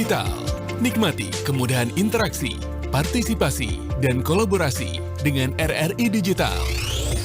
Digital. Nikmati kemudahan interaksi, partisipasi, dan kolaborasi dengan RRI Digital.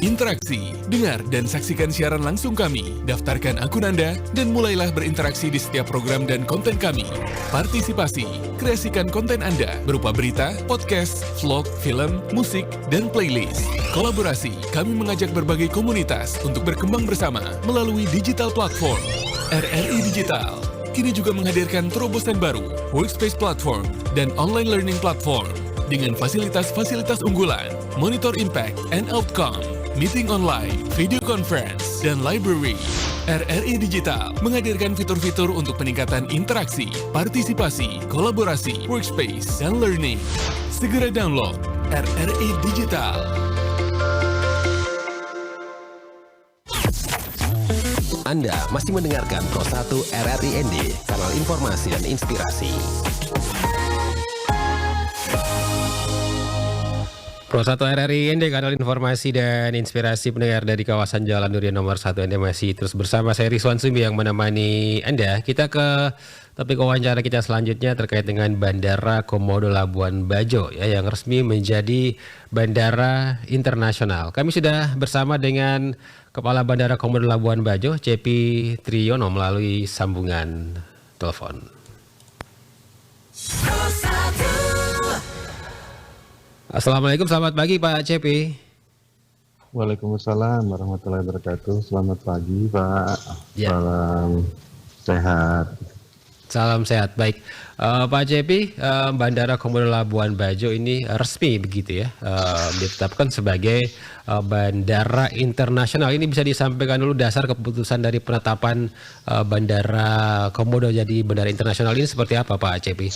Interaksi, dengar dan saksikan siaran langsung kami, daftarkan akun Anda, dan mulailah berinteraksi di setiap program dan konten kami. Partisipasi, kreasikan konten Anda berupa berita, podcast, vlog, film, musik, dan playlist. Kolaborasi, kami mengajak berbagai komunitas untuk berkembang bersama melalui digital platform. RRI Digital kini juga menghadirkan terobosan baru, workspace platform, dan online learning platform dengan fasilitas-fasilitas unggulan, monitor impact and outcome, meeting online, video conference, dan library. RRI Digital menghadirkan fitur-fitur untuk peningkatan interaksi, partisipasi, kolaborasi, workspace, dan learning. Segera download RRI Digital. Anda masih mendengarkan Pro 1 RRI ND, kanal informasi dan inspirasi. Pro 1 RRI ND, kanal informasi dan inspirasi pendengar dari kawasan Jalan Durian nomor 1 Anda masih terus bersama saya Rizwan Sumbi yang menemani Anda. Kita ke topik wawancara kita selanjutnya terkait dengan Bandara Komodo Labuan Bajo ya, yang resmi menjadi bandara internasional. Kami sudah bersama dengan Kepala Bandara Komodo Labuan Bajo, Cepi Triyono melalui sambungan telepon. Assalamualaikum, selamat pagi Pak Cepi. Waalaikumsalam warahmatullahi wabarakatuh. Selamat pagi Pak. Ya. Salam sehat. Salam sehat, baik. Pak Cepi, Bandara Komodo Labuan Bajo ini resmi begitu ya, ditetapkan sebagai bandara internasional. Ini bisa disampaikan dulu dasar keputusan dari penetapan Bandara Komodo jadi bandara internasional ini seperti apa Pak Cepi?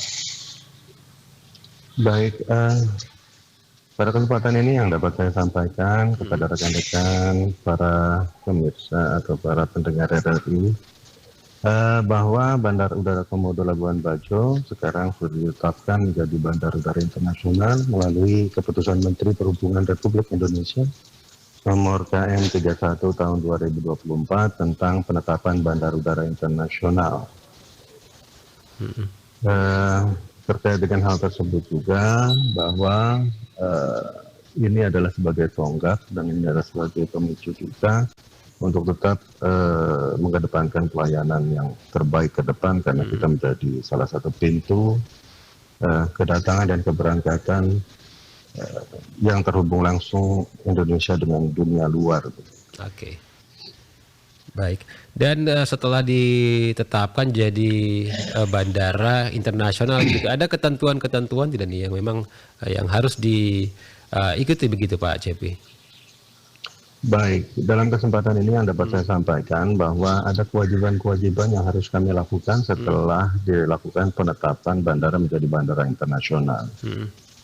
Baik, pada kesempatan ini yang dapat saya sampaikan kepada rekan-rekan para pemirsa atau para pendengar RRI bahwa Bandar Udara Komodo Labuan Bajo sekarang sudah ditetapkan menjadi Bandar Udara Internasional melalui Keputusan Menteri Perhubungan Republik Indonesia Nomor KM 31 Tahun 2024 tentang penetapan Bandar Udara Internasional. Terkait dengan hal tersebut juga bahwa ini adalah sebagai tonggak dan ini adalah sebagai pemicu kita untuk tetap mengedepankan pelayanan yang terbaik ke depan karena kita menjadi salah satu pintu kedatangan dan keberangkatan yang terhubung langsung Indonesia dengan dunia luar. Oke. Baik, dan setelah ditetapkan jadi bandara internasional, gitu, ada ketentuan-ketentuan tidak nih yang memang yang harus diikuti begitu Pak Cepi? Baik, dalam kesempatan ini yang dapat saya sampaikan bahwa ada kewajiban-kewajiban yang harus kami lakukan setelah dilakukan penetapan bandara menjadi bandara internasional.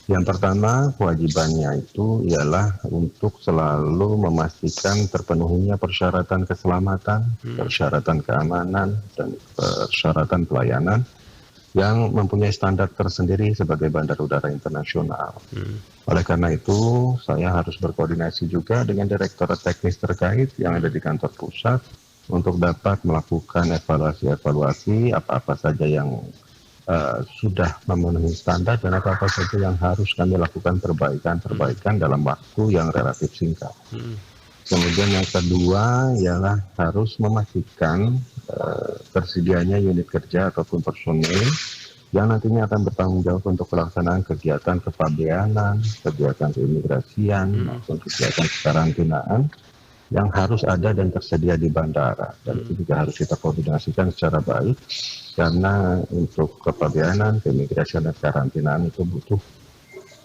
Yang pertama, kewajibannya itu ialah untuk selalu memastikan terpenuhinya persyaratan keselamatan, persyaratan keamanan, dan persyaratan pelayanan yang mempunyai standar tersendiri sebagai bandar udara internasional. Oleh karena itu, saya harus berkoordinasi juga dengan direktorat teknis terkait yang ada di kantor pusat untuk dapat melakukan evaluasi-evaluasi apa-apa saja yang sudah memenuhi standar dan apa-apa saja yang harus kami lakukan perbaikan dalam waktu yang relatif singkat. Kemudian yang kedua ialah harus memastikan tersedianya unit kerja ataupun personil yang nantinya akan bertanggung jawab untuk pelaksanaan kegiatan kepabeanan, kegiatan keimigrasian, maupun kegiatan kekarantinaan yang harus ada dan tersedia di bandara. Dan itu juga harus kita koordinasikan secara baik karena untuk kepabeanan, keimigrasian, dan karantinaan itu butuh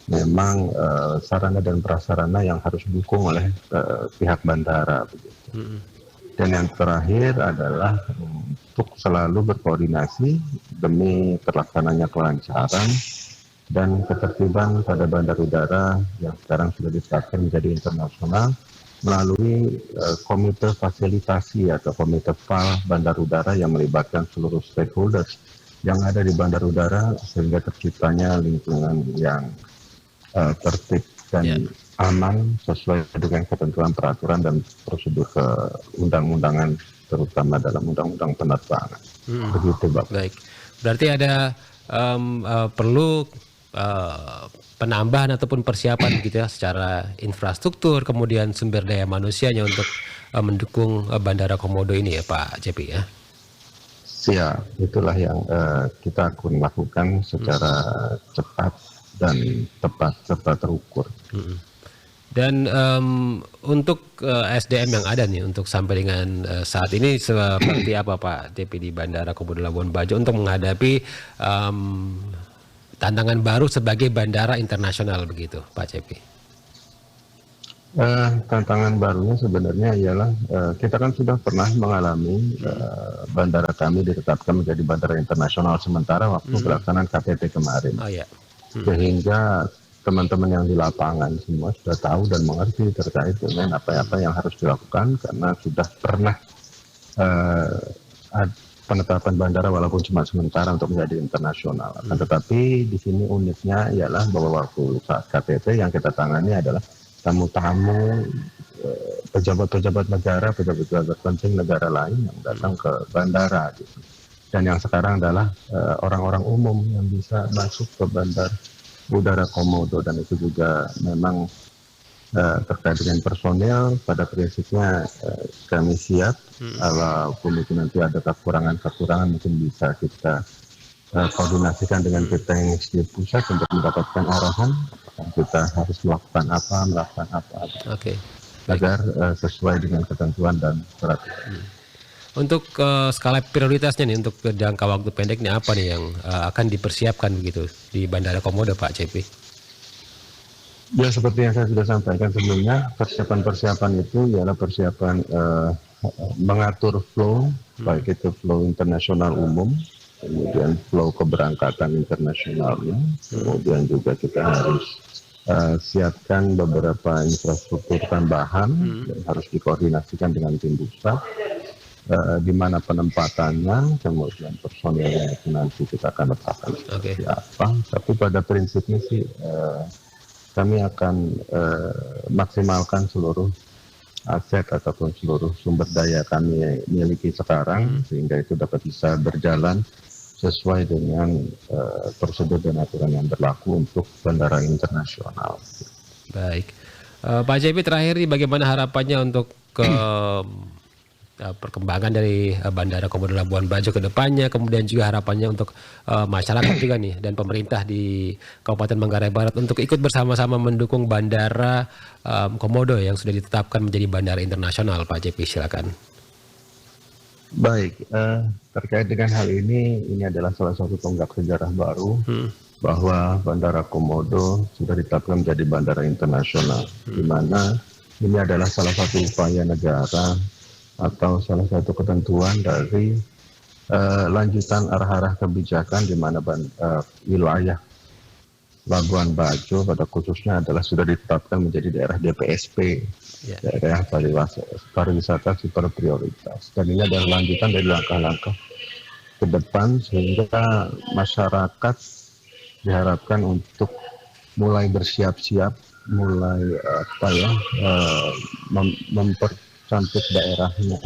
memang sarana dan prasarana yang harus didukung oleh pihak bandara. Begitu. Dan yang terakhir adalah untuk selalu berkoordinasi demi terlaksananya kelancaran dan ketertiban pada bandar udara yang sekarang sudah ditetapkan menjadi internasional melalui komite fasilitasi atau komite FAL bandar udara yang melibatkan seluruh stakeholders yang ada di bandar udara sehingga terciptanya lingkungan yang tertib dan aman sesuai dengan ketentuan peraturan dan prosedur undang-undangan terutama dalam undang-undang penerbangan. Begitu, Bapak. Baik. Berarti ada perlu penambahan ataupun persiapan gitu ya secara infrastruktur kemudian sumber daya manusianya untuk mendukung Bandara Komodo ini ya Pak JP ya. Siap, itulah yang kita akan lakukan secara cepat dan tepat serta terukur. Dan untuk SDM yang ada nih untuk sampai dengan saat ini seperti apa Pak JP di Bandara Komodo Labuan Bajo untuk menghadapi tantangan baru sebagai bandara internasional begitu Pak JP? Tantangan barunya sebenarnya ialah kita kan sudah pernah mengalami bandara kami ditetapkan menjadi bandara internasional sementara waktu pelaksanaan KTT kemarin. Oh ya. Sehingga teman-teman yang di lapangan semua sudah tahu dan mengerti terkait dengan apa-apa yang harus dilakukan karena sudah pernah penetapan bandara walaupun cuma sementara untuk menjadi internasional. Tetapi di sini uniknya ialah bahwa waktu saat KTT yang kita tangani adalah tamu-tamu, pejabat-pejabat negara, pejabat-pejabat penting negara lain yang datang ke bandara. Gitu. Dan yang sekarang adalah orang-orang umum yang bisa masuk ke Bandar Udara Komodo dan itu juga memang terkait dengan personel pada prinsipnya kami siap walaupun itu nanti ada kekurangan mungkin bisa kita koordinasikan dengan tim teknis di pusat untuk mendapatkan arahan kita harus melakukan apa Oke. agar sesuai dengan ketentuan dan peraturan. Untuk skala prioritasnya nih untuk jangka waktu pendek nih apa nih yang akan dipersiapkan begitu di Bandara Komodo Pak JP? Ya seperti yang saya sudah sampaikan sebelumnya, persiapan-persiapan itu ialah persiapan mengatur flow, baik itu flow internasional umum, kemudian flow keberangkatan internasionalnya, kemudian juga kita harus siapkan beberapa infrastruktur tambahan yang harus dikoordinasikan dengan tim pusat, di mana penempatannya, kemudian personilnya itu nanti kita akan letakkan seperti apa. Tapi pada prinsipnya sih kami akan maksimalkan seluruh aset ataupun seluruh sumber daya kami miliki sekarang sehingga itu dapat bisa berjalan sesuai dengan prosedur dan aturan yang berlaku untuk bandara internasional. Baik, Pak JP terakhir nih bagaimana harapannya untuk perkembangan dari Bandara Komodo Labuan Bajo ke depannya, kemudian juga harapannya untuk masyarakat juga nih dan pemerintah di Kabupaten Manggarai Barat untuk ikut bersama-sama mendukung Bandara Komodo yang sudah ditetapkan menjadi bandara internasional. Pak JP silakan. Baik, terkait dengan hal ini adalah salah satu tonggak sejarah baru bahwa Bandara Komodo sudah ditetapkan menjadi bandara internasional, di mana ini adalah salah satu upaya negara atau salah satu ketentuan dari lanjutan arah-arah kebijakan di mana wilayah Labuan Bajo pada khususnya adalah sudah ditetapkan menjadi daerah DPSP, daerah pariwisata super prioritas. Dan ini adalah lanjutan dari langkah-langkah ke depan sehingga masyarakat diharapkan untuk mulai bersiap-siap, mulai mempercantik daerahnya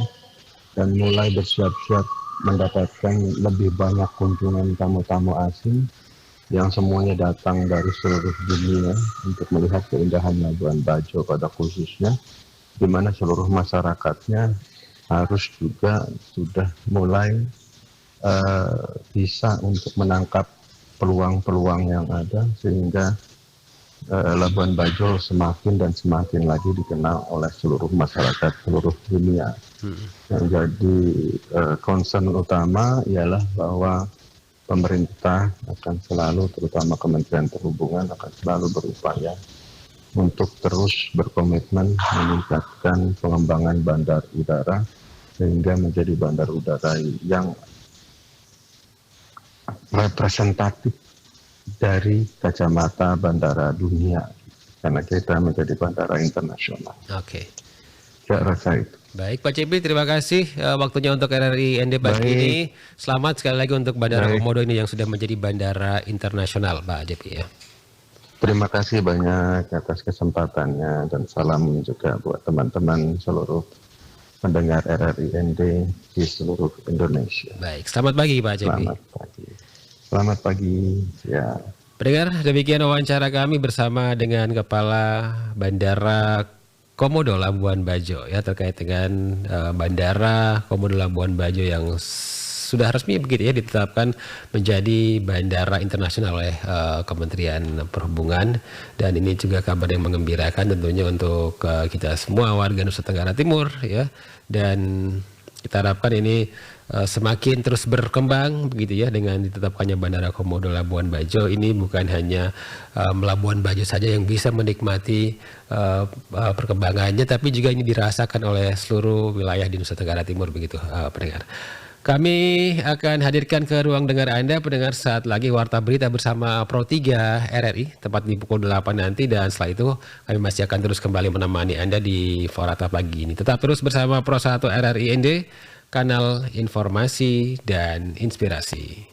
dan mulai bersiap-siap mendapatkan lebih banyak kunjungan tamu-tamu asing yang semuanya datang dari seluruh dunia untuk melihat keindahan Labuan Bajo pada khususnya, di mana seluruh masyarakatnya harus juga sudah mulai bisa untuk menangkap peluang-peluang yang ada sehingga Labuan Bajo semakin dan semakin lagi dikenal oleh seluruh masyarakat seluruh dunia. Yang jadi concern utama ialah bahwa pemerintah akan selalu, terutama Kementerian Perhubungan akan selalu berupaya untuk terus berkomitmen meningkatkan pengembangan bandar udara sehingga menjadi bandar udara yang representatif dari kacamata bandara dunia karena kita menjadi bandara internasional. Oke. Saya rasa itu. Baik Pak JP, terima kasih waktunya untuk RRI ND pagi ini. Selamat sekali lagi untuk Bandara Komodo ini yang sudah menjadi bandara internasional Pak JP ya. Terima kasih banyak atas kesempatannya dan salam juga buat teman-teman seluruh pendengar RRI ND di seluruh Indonesia. Baik, selamat pagi Pak JP. Selamat pagi. Selamat pagi. Ya. Pendengar, demikian wawancara kami bersama dengan Kepala Bandara Komodo Labuan Bajo ya terkait dengan Bandara Komodo Labuan Bajo yang sudah resmi begitu ya ditetapkan menjadi bandara internasional oleh Kementerian Perhubungan, dan ini juga kabar yang menggembirakan tentunya untuk kita semua warga Nusa Tenggara Timur ya, dan kita harapkan ini semakin terus berkembang begitu ya dengan ditetapkannya Bandara Komodo Labuan Bajo. Ini bukan hanya Labuan Bajo saja yang bisa menikmati perkembangannya, tapi juga ini dirasakan oleh seluruh wilayah di Nusa Tenggara Timur begitu pendengar. Kami akan hadirkan ke ruang dengar Anda pendengar saat lagi Warta Berita bersama Pro 3 RRI tepat di pukul 8 nanti, dan setelah itu kami masih akan terus kembali menemani Anda di Forata pagi ini. Tetap terus bersama Pro 1 RRI ND, kanal informasi dan inspirasi.